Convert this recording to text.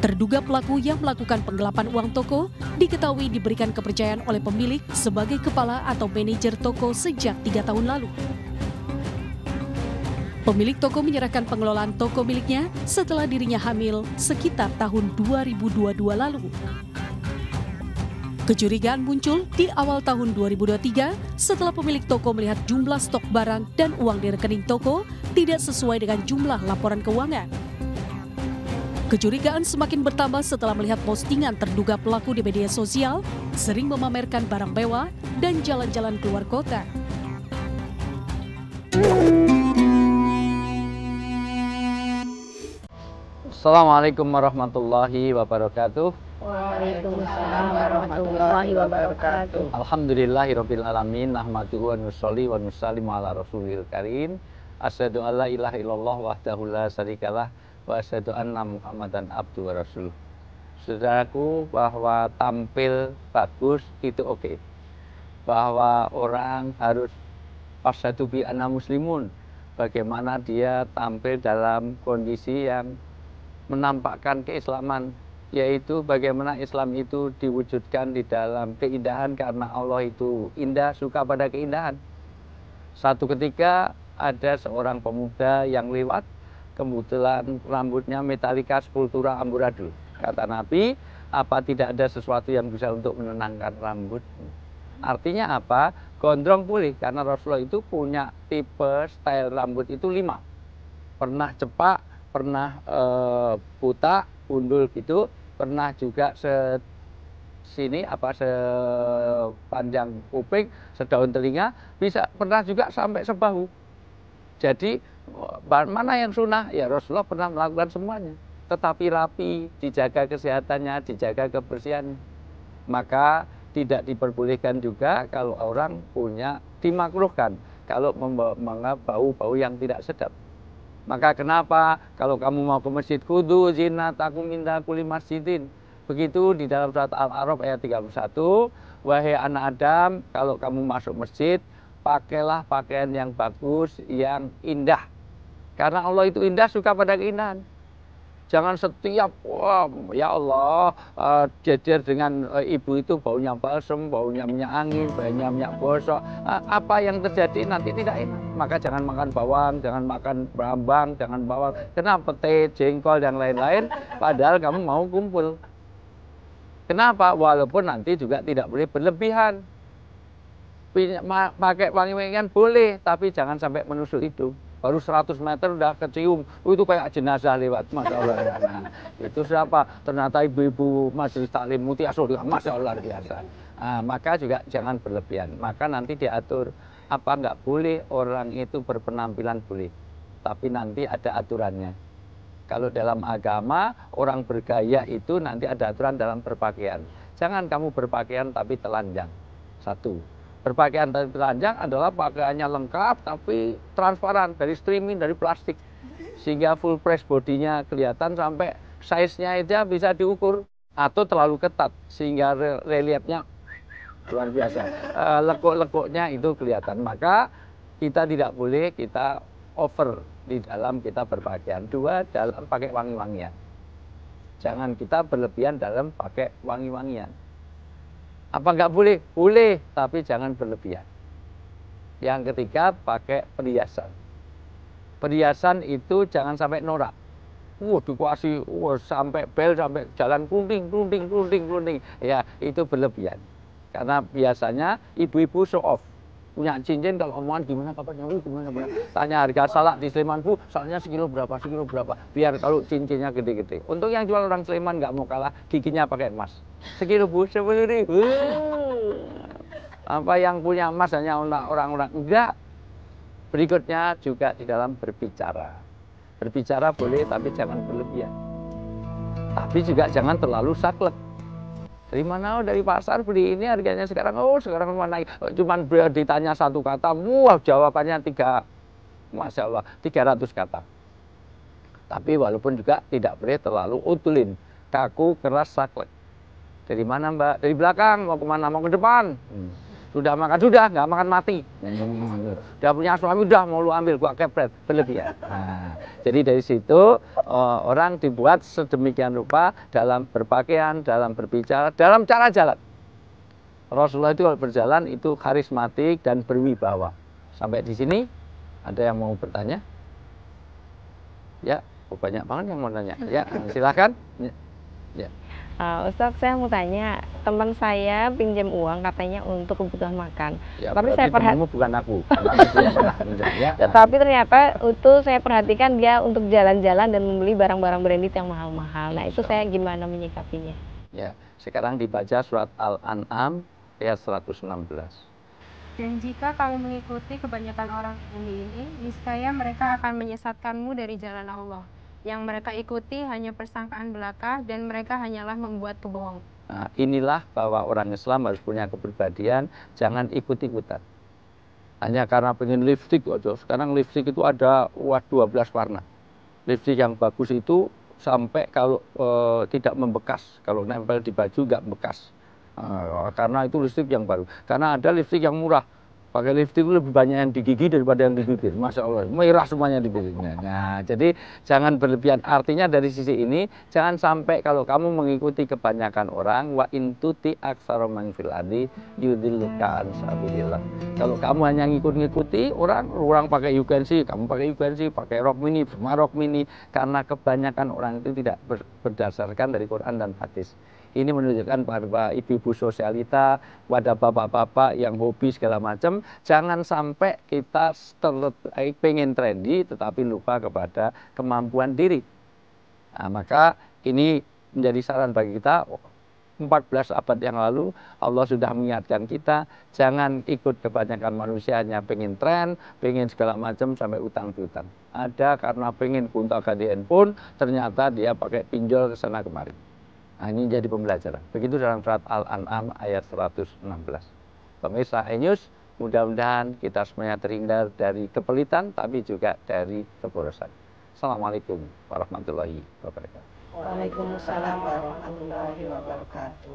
Terduga pelaku yang melakukan penggelapan uang toko diketahui diberikan kepercayaan oleh pemilik sebagai kepala atau manajer toko sejak 3 tahun lalu. Pemilik toko menyerahkan pengelolaan toko miliknya setelah dirinya hamil sekitar tahun 2022 lalu. Kecurigaan muncul di awal tahun 2023 setelah pemilik toko melihat jumlah stok barang dan uang di rekening toko tidak sesuai dengan jumlah laporan keuangan. Kecurigaan semakin bertambah setelah melihat postingan terduga pelaku di media sosial sering memamerkan barang mewah dan jalan-jalan keluar kota. Assalamualaikum warahmatullahi wabarakatuh. Waalaikumsalam warahmatullahi wabarakatuh. Alhamdulillahirabbil alamin, nahmaduhu wa nusolli wa nusallimu ala rasulil karim. Asyhadu alla ilaha illallah wahdahu la syarikalah wa asyhadu anna Muhammadan abduhu wa rasuluh. Saudaraku, bahwa tampil bagus itu oke. Bahwa orang harus asyhadu bi anna muslimun. Bagaimana dia tampil dalam kondisi yang menampakkan keislaman, yaitu bagaimana Islam itu diwujudkan di dalam keindahan, karena Allah itu indah, suka pada keindahan. Satu ketika ada seorang pemuda yang lewat, kebetulan rambutnya metalika sepultura amburadul. Kata Nabi, apa tidak ada sesuatu yang bisa untuk menenangkan rambut? Artinya apa? Gondrong pulih, karena Rasulullah itu punya tipe style rambut itu 5. Pernah cepak, pernah buta, gundul gitu, pernah juga sepanjang kuping, sedaun telinga, bisa pernah juga sampai sebahu. Jadi mana yang sunnah? Ya Rasulullah pernah melakukan semuanya, tetapi rapi, dijaga kesehatannya, dijaga kebersihannya. Maka tidak diperbolehkan juga kalau orang punya, dimakruhkan kalau membawa bau-bau yang tidak sedap. Maka kenapa kalau kamu mau ke masjid, khudzu zinatakum inda kulli masjidin. Begitu di dalam surat Al-A'raf ayat 31, wahai anak Adam, kalau kamu masuk masjid, pakailah pakaian yang bagus, yang indah. Karena Allah itu indah, suka pada keindahan. Jangan setiap, wah, ya Allah, jejer dengan ibu itu baunya balsem, baunya minyak angin, baunya minyak gosok. Apa yang terjadi nanti tidak enak. Maka jangan makan bawang, jangan makan brambang, jangan bawang. Kenapa? Pete, jengkol, dan lain-lain. Padahal kamu mau kumpul. Kenapa? Walaupun nanti juga tidak boleh berlebihan. Pakai wangi-wangian boleh, tapi jangan sampai menusuk hidung. Baru 100 meter udah kecium, itu kayak jenazah lewat, Masya Allah. Nah, itu siapa? Ternyata ibu-ibu majelis taklim Muti Asodika, Masya Allah biasa. Nah, maka juga jangan berlebihan. Maka nanti diatur, apa nggak boleh orang itu berpenampilan boleh, tapi nanti ada aturannya. Kalau dalam agama, orang bergaya itu nanti ada aturan dalam berpakaian. Jangan kamu berpakaian tapi telanjang. Satu. Berpakaian dari telanjang adalah pakaiannya lengkap tapi transparan, dari streaming, dari plastik, sehingga full press bodinya kelihatan sampai size-nya aja bisa diukur, atau terlalu ketat sehingga reliefnya luar biasa, lekuk-lekuknya itu kelihatan. Maka kita tidak boleh kita over di dalam kita berpakaian. 2, dalam pakai wangi-wangian. Jangan kita berlebihan dalam pakai wangi-wangian. Apa nggak boleh? Boleh, tapi jangan berlebihan. Yang ketiga, pakai perhiasan. Perhiasan itu jangan sampai norak. Dikuasai, sampai bel, sampai jalan kunting. Ya, itu berlebihan. Karena biasanya ibu-ibu show off. Punya cincin, kalau omongan gimana kabarnya, gimana. Tanya harga salak di Sleman, Bu, salaknya sekilo berapa. Biar kalau cincinnya gede-gede. Untuk yang jual orang Sleman nggak mau kalah, giginya pakai emas. Sekilo, Bu, 10.000. Apa yang punya emas hanya orang-orang? Enggak. Berikutnya juga di dalam berbicara. Berbicara boleh, tapi jangan berlebihan. Tapi juga jangan terlalu saklek. Dari mana? Dari pasar beli ini, harganya sekarang naik. Cuman ditanya satu kata, wah jawabannya 300 kata. Tapi walaupun juga tidak boleh terlalu utulin, kaku, keras, saklek. Dari mana Mbak? Dari belakang, mau kemana? Mau ke depan. Sudah makan, sudah nggak makan mati. Udah punya suami, udah mau lu ambil, gua kepret, berlebihan. Nah, jadi dari situ orang dibuat sedemikian rupa dalam berpakaian, dalam berbicara, dalam cara jalan. Rasulullah itu kalau berjalan itu karismatik dan berwibawa. Sampai di sini ada yang mau bertanya? Ya, banyak banget yang mau nanya. Ya, silakan. Ya. Ustadz, saya mau tanya, teman saya pinjam uang katanya untuk kebutuhan makan. Ya, Tapi saya temanmu bukan aku. Ya. Tapi ternyata itu saya perhatikan dia untuk jalan-jalan dan membeli barang-barang branded yang mahal-mahal. Nah, itu saya gimana menyikapinya? Ya, sekarang dibaca surat Al-An'am ayat 116. Dan jika kamu mengikuti kebanyakan orang di bumi ini, niscaya mereka akan menyesatkanmu dari jalan Allah. Yang mereka ikuti hanya persangkaan belaka dan mereka hanyalah membuat kebohongan. Nah, inilah bahwa orang Islam harus punya kepribadian, jangan ikut-ikutan. Hanya karena pengen lipstik, sekarang lipstik itu ada 12 warna. Lipstik yang bagus itu sampai kalau tidak membekas, kalau nempel di baju nggak bekas. Karena itu lipstik yang baru. Karena ada lipstik yang murah. Pakai lipstik itu lebih banyak yang di gigi daripada yang di bibir. Masya Allah, merah semuanya di bibirnya. Nah, jadi jangan berlebihan. Artinya dari sisi ini, jangan sampai kalau kamu mengikuti kebanyakan orang, wa intuti aksara man fil ardi yudilluka an sabilillah. Kalau kamu hanya ngikuti orang pakai UKNC, kamu pakai UKNC, pakai rok mini, semua rok mini. Karena kebanyakan orang itu tidak berdasarkan dari Quran dan hadis. Ini menunjukkan pada ibu-ibu sosialita, pada bapak-bapak yang hobi segala macam, jangan sampai kita pengen trendy tetapi lupa kepada kemampuan diri. Nah, maka ini menjadi saran bagi kita. 14 abad yang lalu Allah sudah mengingatkan kita, jangan ikut kebanyakan manusia hanya pengen tren, pengen segala macam sampai utang piutang. Ada karena pengen gonta ganti handphone, ternyata dia pakai pinjol ke sana kemari. Nah, ini jadi pembelajaran. Begitu dalam surat Al-An'am ayat 116. Pemirsa iNews, mudah-mudahan kita semuanya terhindar dari kepelitan, tapi juga dari keborosan. Assalamualaikum warahmatullahi wabarakatuh. Waalaikumsalam warahmatullahi wabarakatuh.